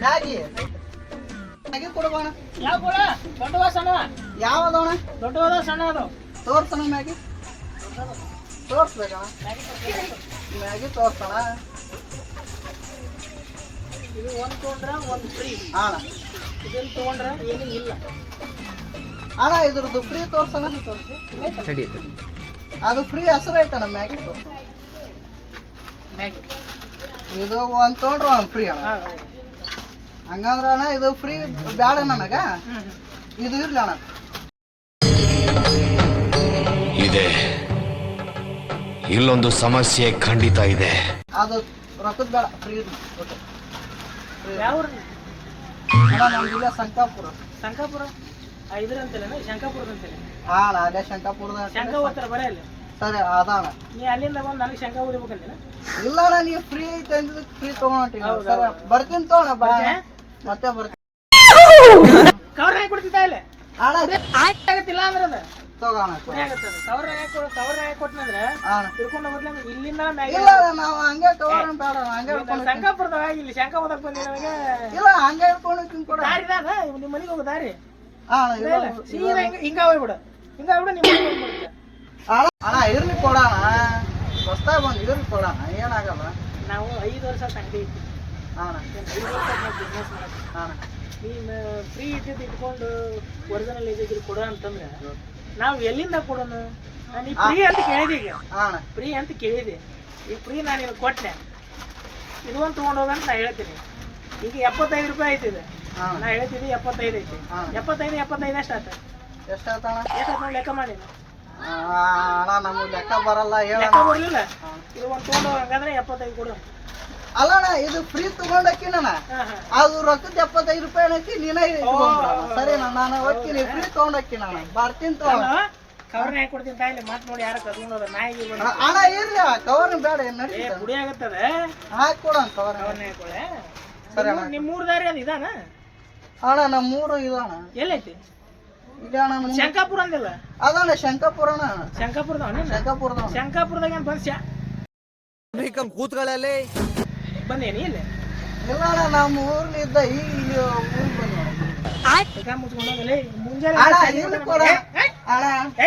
Maggi Maggi ಕೊಡಬೋಣ. ಯಾವ ಕೊಡ? ದೊಡ್ಡವ ಸಣ್ಣವ? ಯಾವದೋಣ? ದೊಡ್ಡವದ ಸಣ್ಣ ಅದು ತೋರ್ಸಣ ಮ್ಯಾಗಿ. ತೋರ್ಸ್ಬೇಕಣ ಮ್ಯಾಗಿ ತೋರ್ಸಣ. ಇದು ಒಂದು ತೊಗೊಂಡ್ರ ಒಂದು ಫ್ರೀ. ಅಣ್ಣ ಇದನ್ನು ತೊಗೊಂಡ್ರ ಏನೂ ಇಲ್ಲ ಅಣ್ಣ. ಇದ್ರದ್ದು ಫ್ರೀ ತೋರ್ಸಣ. ತೋರಿಸಿ ಅದು ಫ್ರೀ ಹೆಸರು ಐತಣ್ಣ ಮ್ಯಾಗಿ ತೋರ್ಸ. ಮ್ಯಾಗಿ ಇದು ಒಂದು ತೊಗೊಂಡ್ರೆ ಒಂದು ಫ್ರೀ ಅಣ್ಣ. ಹಂಗಂದ್ರ ಅಣ್ಣ ಇದು ಫ್ರೀ ಬ್ಯಾಡ ನನಗ. ಇದು ಇರ್ಲಿ ಅಣ್ಣ. ಇದೆ ಇಲ್ಲೊಂದು ಸಮಸ್ಯೆ ಖಂಡಿತ ಇದೆ. ಅದು ರೊಕ್ಕದ ಬೇಡ, ಫ್ರೀ ಯಾವ ಅಣ್ಣ. ನಮ್ದಿಲ್ಲ ಶಂಕಾಪುರ. ಶಂಕಾಪುರ ಇದ್ರ ಅಂತೇಳಿ ಶಂಕಾಪುರದ ಅಂತೇಳಿ. ಹಾ ಅಣ್ಣ ಅಲ್ಲೇ ಶಂಕಾಪುರದ. ಶಂಕ ಓದ್ತಾರ ಬರೀ ಅಲ್ಲಿ. ಸರಿ ಅದಣ್ಣ. ನೀ ಅಲ್ಲಿಂದ ಬಂದು ನನಗೆ ಶಂಕ ಓದಿಬೇಕಂತೇನ? ಇಲ್ಲ ಅಣ್ಣ ನೀವು ಫ್ರೀ ಐತೆ ಅಂದ್ರೆ ಫ್ರೀ ತಗೊಂಡಿ. ಸರಿ ಬರ್ತೀನಿ ತಗೋಣ ಬಾ. ಮತ್ತೆ ಬರ್ತೀನಿ. ಕವರ್ ಹಾಕಿ ಕೊಡ್ತಿದ್ದ ಇಲ್ಲಿ ಅಣ್ಣ ಆಗತ್ತಿಲ್ಲ ಅಂದ್ರೆ ಅದು ತಗೋಣ. ಕವರ್ ಹಾಕಿ ಕೊಟ್ಟನಂದ್ರೆ ತಿಳ್ಕೊಂಡು ಮೊದ್ಲ ಇಲ್ಲಿಂದ ಮ್ಯಾಗಿ. ಇಲ್ಲ ನಾವು ಹಂಗೆ ಕವರ್ ಬೇಡ ಹಂಗೆ ಶಂಕಾಪುರದಾಗ ಇಲ್ಲಿ ಶಂಕ ಓದಕ್ ಬಂದಿ ನನಗೆ. ಇಲ್ಲ ಹಂಗೆ ಹೇಳ್ಕೊಂಡು ತಿನ್ಕೊಡ. ದಾರಿ ಇದಾನ ನಿಮ್ಮ ಮನೆಗೆ ಹೋಗೋ ದಾರಿ ಅಣ್ಣ ಸೀದಾ ಹಿಂಗ ಹೋಗ್ಬಿಡು. ಹಿಂಗ ಹೋಗ್ಬಿಡು ನಿಮ್ಮ ಮನೆಗೆ ಹೋಗ್ಬಿಡುತ್ತೆ. ಅಣ್ಣ ಇರ್ಲಿ ಕೊಡೋಣ. ಹೊಸ್ತಾಗ ಬಂದು ಇರ್ಲಿ ಕೊಡೋಣ, ಏನಾಗಲ್ಲ. ನಾವು 5 ವರ್ಷ ಅಂಗಡಿ ಇತ್ತು. ಅಣ್ಣ 5 ವರ್ಷ ಬಿಸ್ನೆಸ್ ಮಾಡಕ್ಕೆ. ಅಣ್ಣ ನೀನು ಫ್ರೀ ಇಟ್ಟಿದ್ದು ಇಟ್ಕೊಂಡು ಒರಿಜಿನಲ್ ಇದ್ದಿದ್ದು ಕೊಡ ಅಂತಂದ್ರೆ ನಾವು ಎಲ್ಲಿಂದ ಕೊಡೋಣ? ನೀ ಫ್ರೀ ಅಂತ ಕೇಳಿದೆ. ಈಗ ಅಣ್ಣ ಫ್ರೀ ಅಂತ ಕೇಳಿದೆ. ಈಗ ಫ್ರೀ ನಾನು ಇದು ಕೊಟ್ಟೆ. ಇದು ಒಂದು ತೊಗೊಂಡು ಹೋಗಂತ ನಾ ಹೇಳ್ತೀನಿ. ಈಗ 75 ರೂಪಾಯಿ ಐತಿದೆ. ನಾ ಹೇಳ್ತೀನಿ 75 ಐತಿ. 75 ಎಷ್ಟು ಆತ? ಎಷ್ಟಾತಣ್ಣ? ಎಷ್ಟು ನೋಡಿ ಲೆಕ್ಕ ಮಾಡಿ. ಅಣ್ಣ ನಮಗೆ ಲೆಕ್ಕ ಬರಲ್ಲ, ಹೇಳ. ಲೆಕ್ಕ ಬರಲಿಲ್ಲ. ಇದು ಒಂದು ತೊಗೊಂಡು ಹಂಗಂದ್ರೆ 75 ಕೊಡು. ಅಲ್ಲಣ್ಣ ಇದು ಫ್ರೀ ತಗೊಂಡಕ್ಕಿನ ಅದು ರೊಕ್ಕದ 75 ರೂಪಾಯಿ ಏನೈತಿ ನೀನೇ ಸರಿ. ನಾನು ಹೋಗ್ತೀನಿ ಫ್ರೀ ತಗೊಂಡಕ್ಕಿನ. ಬರ್ತೀನಿ ತಗೊಂಡ. ಕವರ್ನ ಹಾಕಿ ಕೊಡ್ತೀನಿ ತಾಯಿಲಿ. ಮಾತು ನೋಡಿ ಯಾರು ಕದ್ಕೊಂಡು ನಾಯಿಗೆ ಅಣ್ಣ ಇರ್ಲಿ ಕವರ್ ಬೇಡ. ನಡಿ ಗುಡಿ ಆಗತ್ತದ. ಹಾಕಿ ಕೊಡ ಕವರ್. ಕವರ್ನ ಹಾಕೊಳ್ಳೆ. ಸರಿ ಅಣ್ಣ. ನಿಮ್ಮ 3 ದಾರಿ ಅದು ಇದಾನ? ಅಣ್ಣ ನಮ್ಮ 3 ಇದು ಅಣ್ಣ. ಎಲ್ಲೈತಿ? ಇಲ್ಲ ಅಣ್ಣ ಶಂಕಾಪುರ ಅಂದಿಲ್ಲ? ಅದಣ್ಣ ಶಂಕಾಪುರ ಅಣ್ಣ. ಶಂಕಾಪುರದವ? ಶಂಕಾಪುರದಾಗ ಏನು ಬಂದು ಕೂತ್ಗಳಲ್ಲಿ ಬಂದೇನಿ ಇಲ್ಲಿ? ಇಲ್ಲ ಅಣ್ಣ ನಮ್ಮ ಊರ್ಲಿ ಇದ್ದ ಈಗ ಇಲ್ಲಿ ಊರಿಗೆ ಬಂದ. ಮುಚ್ಕೊಂಡು ಮುಂಜಾನೆ ಅಣ್ಣ ಇಲ್ಲಿ ಕೊಡ ಅಣ್ಣ.